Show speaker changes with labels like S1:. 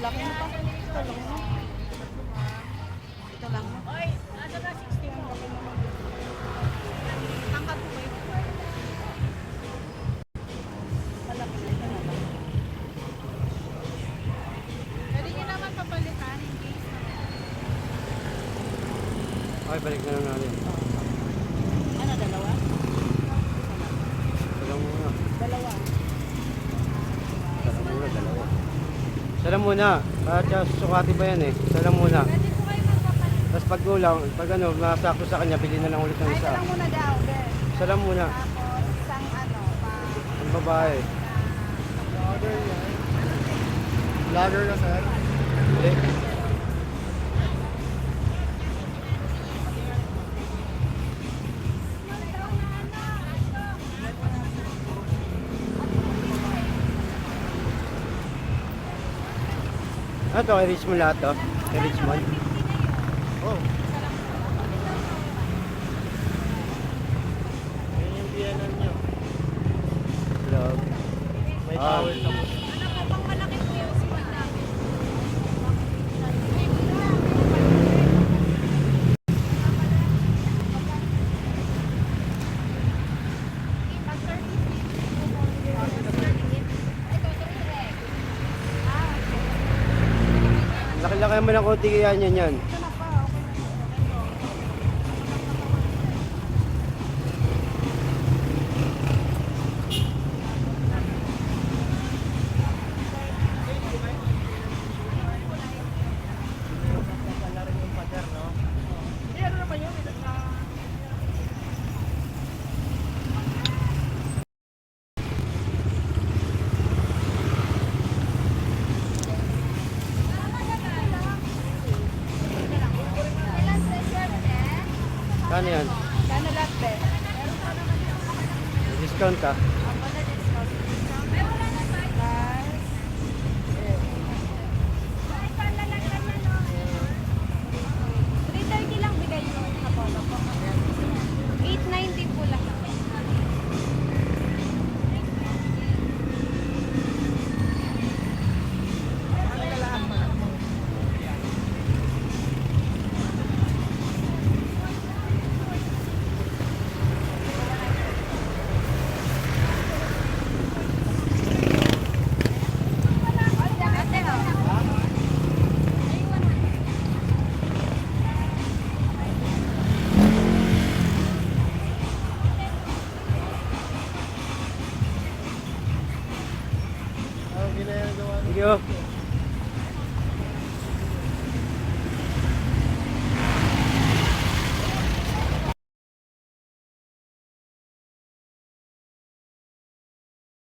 S1: malaki na pa. Ito lang mo. Ito lang mo.
S2: Oy, ano na 60 mo?
S1: Tangkad ko ba ito? Malaki na ito naman. Pwede nyo naman papalitan in case na.
S3: Okay, balik na lang natin.
S1: Ano, dalawa?
S3: Salang muna.
S1: Dalawa.
S3: Salang muna, dalawa. Salang muna. Para susukati pa yan eh. Salang muna.
S1: Pwede po kayo magpapalit.
S3: Tapos pag kulang, pag ano, masakto sa kanya, bili na lang ulit ng
S1: Ay, ito
S3: isa.
S1: lang muna daw. Ben.
S3: Salang muna.
S1: Tapos, isang ano, pa...
S3: Ang babae.
S4: Vlogger ka, sir?
S3: Hindi. Ano to? Kay Richmond lahat to? Kay Richmond?
S4: Oh. Yan yung biyanan nyo.
S3: Vlog.
S4: May
S3: Ah.
S4: towel sa mo.
S1: Ano po, pang malaki po yung siwan namin.
S3: Laki-laki naman ang konti kaya niyan yan.
S1: Ito na pa, okay na.
S4: Wala rin yung pader, no?
S1: Ano naman yun?
S3: Kano yan?
S1: Kano lahat, Ben?
S3: May discount ka?
S1: Ang wala discount. Plus, 330 lang bigay nyo sa polo po. 890 po lang.
S4: Ang ginagawa
S3: Thank you.